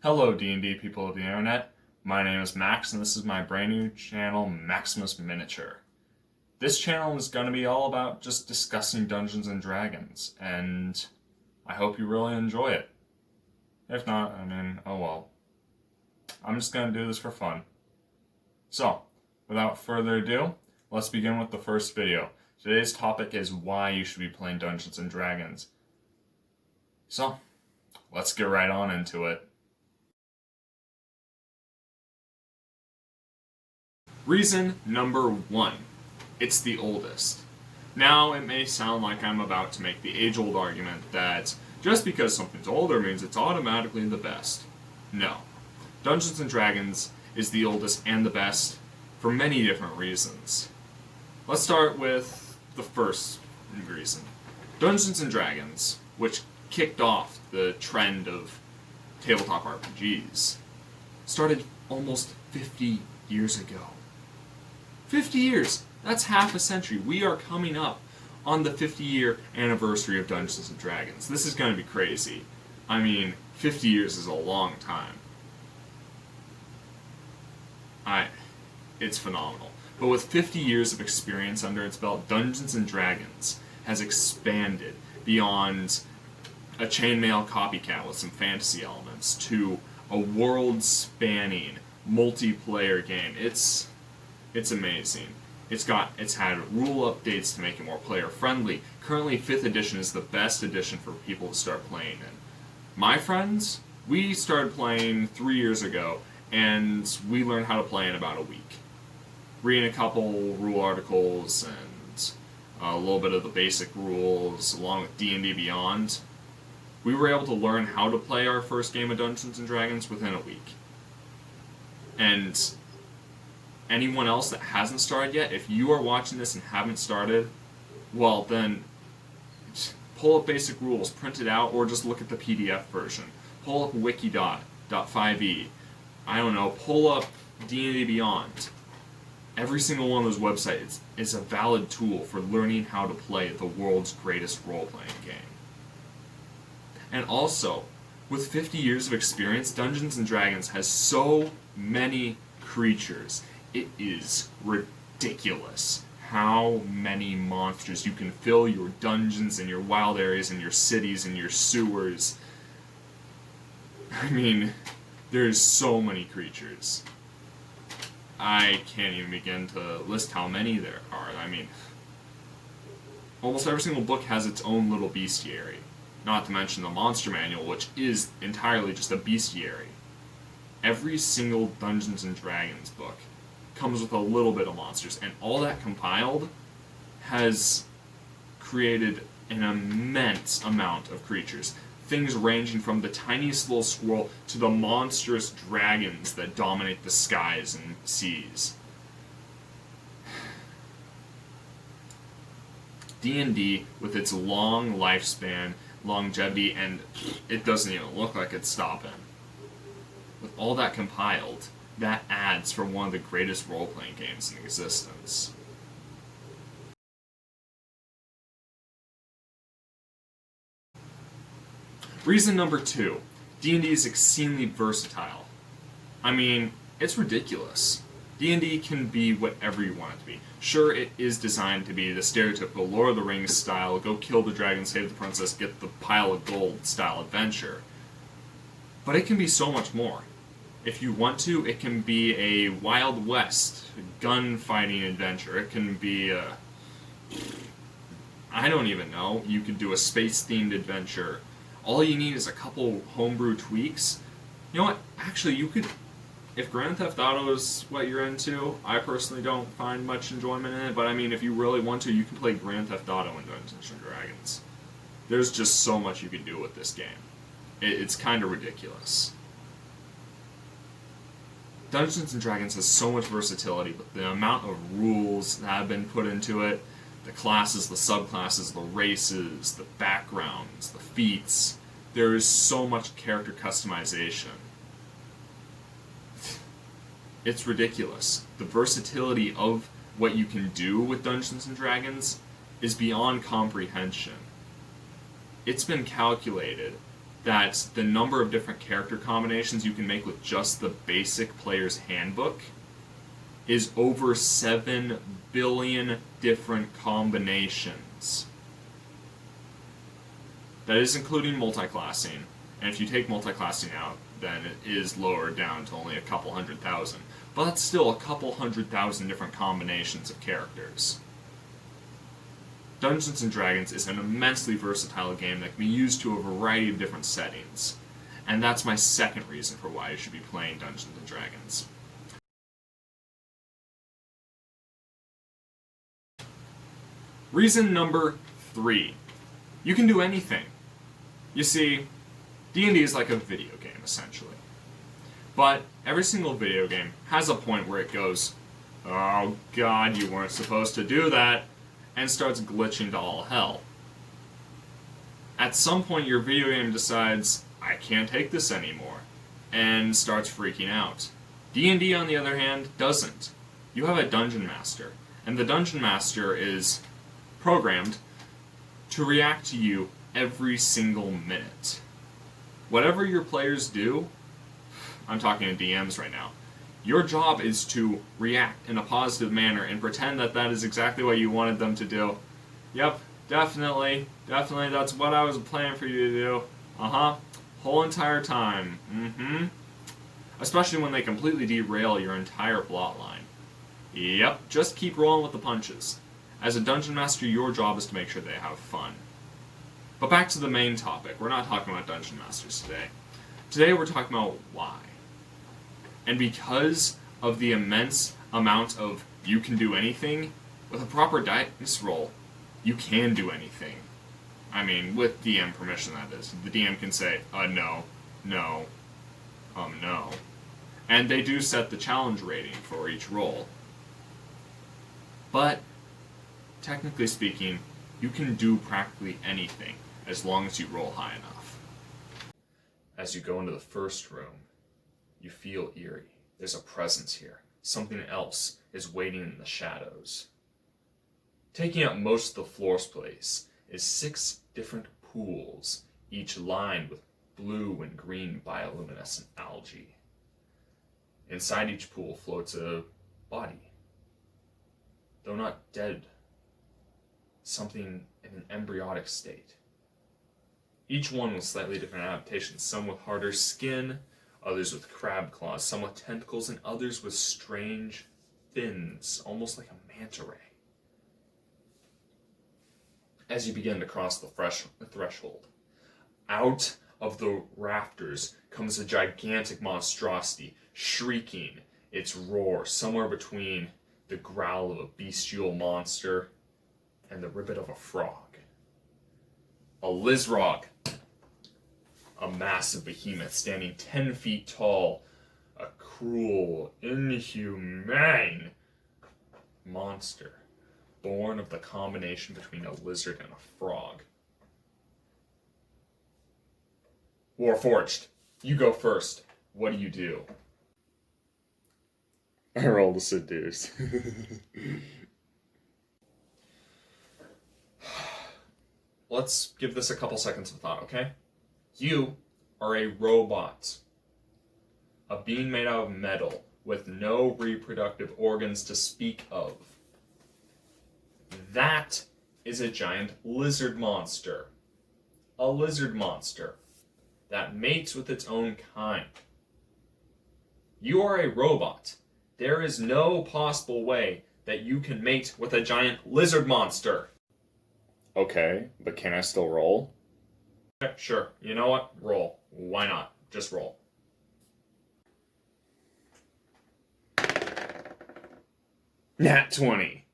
Hello D&D people of the internet, my name is Max and this is my brand new channel, Maximus Miniature. This channel is going to be all about just discussing Dungeons & Dragons, and I hope you really enjoy it. If not, oh well. I'm just going to do this for fun. So, without further ado, let's begin with the first video. Today's topic is why you should be playing Dungeons & Dragons. So, let's get right on into it. Reason number 1. It's the oldest. Now, it may sound like I'm about to make the age-old argument that just because something's older means it's automatically the best. No. Dungeons & Dragons is the oldest and the best for many different reasons. Let's start with the first reason. Dungeons & Dragons, which kicked off the trend of tabletop RPGs, started almost 50 years ago. 50 years! That's half a century. We are coming up on the 50-year anniversary of Dungeons & Dragons. This is going to be crazy. 50 years is a long time. It's phenomenal. But with 50 years of experience under its belt, Dungeons & Dragons has expanded beyond a chainmail copycat with some fantasy elements to a world-spanning multiplayer game. It's amazing. It's had rule updates to make it more player friendly. Currently, 5th edition is the best edition for people to start playing in. My friends, we started playing 3 years ago, and we learned how to play in about a week. Reading a couple rule articles and a little bit of the basic rules, along with D&D Beyond, we were able to learn how to play our first game of Dungeons & Dragons within a week. And anyone else that hasn't started yet, if you are watching this and haven't started, well then, pull up basic rules, print it out, or just look at the PDF version. Pull up wiki.5e. I don't know, pull up D&D Beyond. Every single one of those websites is a valid tool for learning how to play the world's greatest role-playing game. And also, with 50 years of experience, Dungeons & Dragons has so many creatures. It is ridiculous how many monsters you can fill your dungeons and your wild areas and your cities and your sewers. There's so many creatures. I can't even begin to list how many there are. Almost every single book has its own little bestiary. Not to mention the monster manual, which is entirely just a bestiary. Every single Dungeons & Dragons book comes with a little bit of monsters, and all that compiled has created an immense amount of creatures. Things ranging from the tiniest little squirrel to the monstrous dragons that dominate the skies and seas. D&D, with its long lifespan, longevity, and it doesn't even look like it's stopping. With all that compiled, that adds for one of the greatest role-playing games in existence. Reason number 2. D&D is exceedingly versatile. It's ridiculous. D&D can be whatever you want it to be. Sure, it is designed to be the stereotypical Lord of the Rings style, go kill the dragon, save the princess, get the pile of gold style adventure. But it can be so much more. If you want to, it can be a Wild West gunfighting adventure. It can be I don't even know. You could do a space-themed adventure. All you need is a couple homebrew tweaks. You know what? Actually, you could... If Grand Theft Auto is what you're into, I personally don't find much enjoyment in it, but if you really want to, you can play Grand Theft Auto in Dungeons & Dragons. There's just so much you can do with this game. It's kind of ridiculous. Dungeons & Dragons has so much versatility, but the amount of rules that have been put into it, the classes, the subclasses, the races, the backgrounds, the feats, there is so much character customization. It's ridiculous. The versatility of what you can do with Dungeons & Dragons is beyond comprehension. It's been calculated that the number of different character combinations you can make with just the basic player's handbook is over 7 billion different combinations. That is including multi-classing, and if you take multi-classing out, then it is lowered down to only a couple 100,000. But that's still a couple 100,000 different combinations of characters. Dungeons & Dragons is an immensely versatile game that can be used to a variety of different settings, and that's my second reason for why you should be playing Dungeons & Dragons. Reason number 3. You can do anything. You see, D&D is like a video game, essentially. But every single video game has a point where it goes, "Oh god, you weren't supposed to do that," and starts glitching to all hell. At some point, your video game decides, "I can't take this anymore," and starts freaking out. D&D, on the other hand, doesn't. You have a Dungeon Master, and the Dungeon Master is programmed to react to you every single minute. Whatever your players do, I'm talking to DMs right now, your job is to react in a positive manner and pretend that that is exactly what you wanted them to do. Yep, definitely, that's what I was planning for you to do. Whole entire time. Especially when they completely derail your entire plot line. Yep, just keep rolling with the punches. As a Dungeon Master, your job is to make sure they have fun. But back to the main topic. We're not talking about Dungeon Masters today. Today we're talking about why. And because of the immense amount of you can do anything, with a proper dice roll, you can do anything. I mean, with DM permission, that is. The DM can say, no. And they do set the challenge rating for each roll. But, technically speaking, you can do practically anything, as long as you roll high enough. As you go into the first room, you feel eerie. There's a presence here. Something else is waiting in the shadows. Taking up most of the floor space is 6 different pools, each lined with blue and green bioluminescent algae. Inside each pool floats a body. Though not dead, something in an embryonic state. Each one with slightly different adaptations, some with harder skin, others with crab claws, some with tentacles, and others with strange fins, almost like a manta ray. As you begin to cross the threshold, out of the rafters comes a gigantic monstrosity, shrieking its roar somewhere between the growl of a bestial monster and the ribbit of a frog. A Lizrog, a massive behemoth standing 10 feet tall, a cruel, inhumane monster, born of the combination between a lizard and a frog. Warforged, you go first. What do you do? I roll to seduce. Let's give this a couple seconds of thought, okay? You are a robot. A being made out of metal with no reproductive organs to speak of. That is a giant lizard monster. A lizard monster that mates with its own kind. You are a robot. There is no possible way that you can mate with a giant lizard monster. Okay, but can I still roll? Okay, sure. You know what? Roll. Why not? Just roll. Nat 20.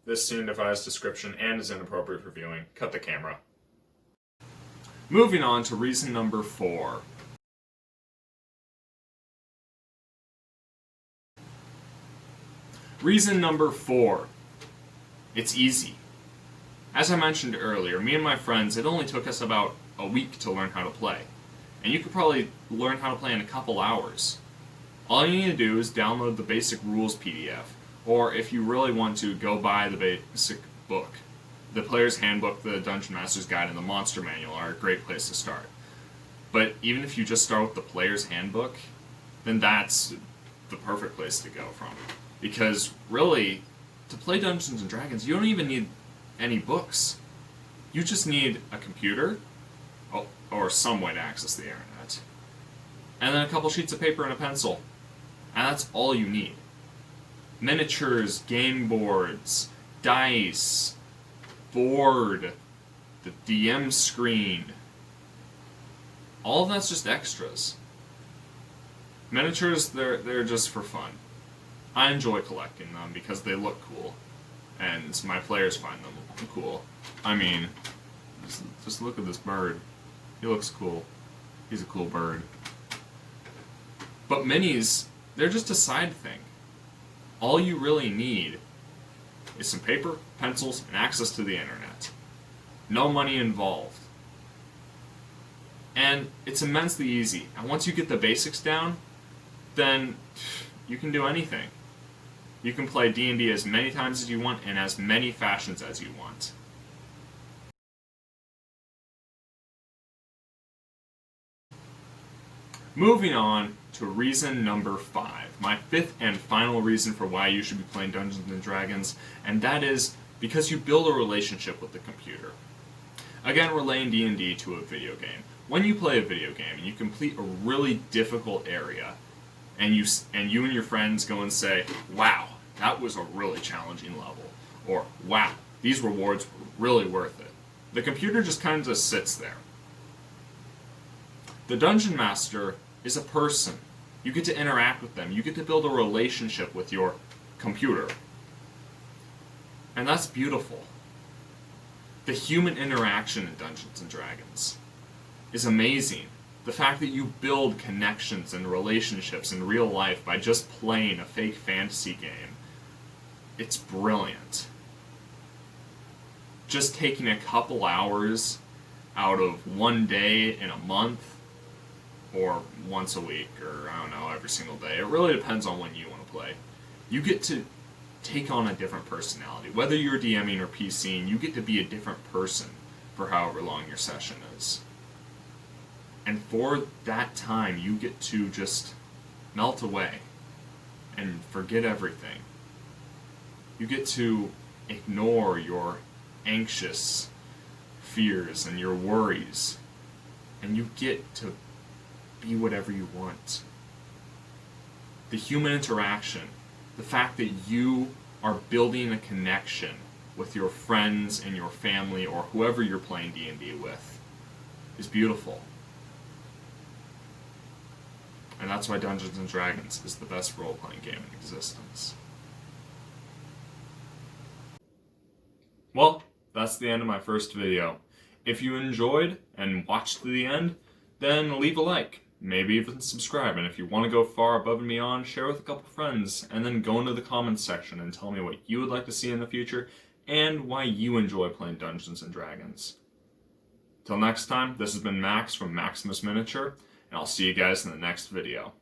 This scene defies description and is inappropriate for viewing. Cut the camera. Moving on to reason number 4. Reason number 4. It's easy. As I mentioned earlier, me and my friends, it only took us about a week to learn how to play. And you could probably learn how to play in a couple hours. All you need to do is download the basic rules PDF, or if you really want to, go buy the basic book. The Player's Handbook, the Dungeon Master's Guide, and the Monster Manual are a great place to start. But even if you just start with the Player's Handbook, then that's the perfect place to go from. Because really, to play Dungeons and Dragons, you don't even need any books. You just need a computer, or some way to access the internet, and then a couple sheets of paper and a pencil. And that's all you need. Miniatures, game boards, dice, board, the DM screen. All of that's just extras. Miniatures, they're just for fun. I enjoy collecting them because they look cool, and my players find them cool. I mean, just look at this bird. He looks cool. He's a cool bird. But minis, they're just a side thing. All you really need is some paper, pencils, and access to the internet. No money involved. And it's immensely easy. And once you get the basics down, then you can do anything. You can play D&D as many times as you want in as many fashions as you want. Moving on to reason number 5, my 5th and final reason for why you should be playing Dungeons & Dragons, and that is because you build a relationship with the computer. Again, relaying D&D to a video game. When you play a video game and you complete a really difficult area, and you and your friends go and say, "Wow, that was a really challenging level," or "Wow, these rewards were really worth it," the computer just kind of just sits there. The Dungeon Master is a person. You get to interact with them. You get to build a relationship with your computer. And that's beautiful. The human interaction in Dungeons & Dragons is amazing. The fact that you build connections and relationships in real life by just playing a fake fantasy game, it's brilliant. Just taking a couple hours out of one day in a month, or once a week, or I don't know, every single day. It really depends on when you want to play. You get to take on a different personality. Whether you're DMing or PCing, you get to be a different person for however long your session is. And for that time, you get to just melt away and forget everything. You get to ignore your anxious fears and your worries, and you get to be whatever you want. The human interaction, the fact that you are building a connection with your friends and your family or whoever you're playing D&D with, is beautiful. And that's why Dungeons & Dragons is the best role-playing game in existence. Well, that's the end of my first video. If you enjoyed and watched to the end, then leave a like. Maybe even subscribe, and if you want to go far above and beyond, share with a couple friends, and then go into the comments section and tell me what you would like to see in the future, and why you enjoy playing Dungeons & Dragons. Till next time, this has been Max from Maximus Miniature, and I'll see you guys in the next video.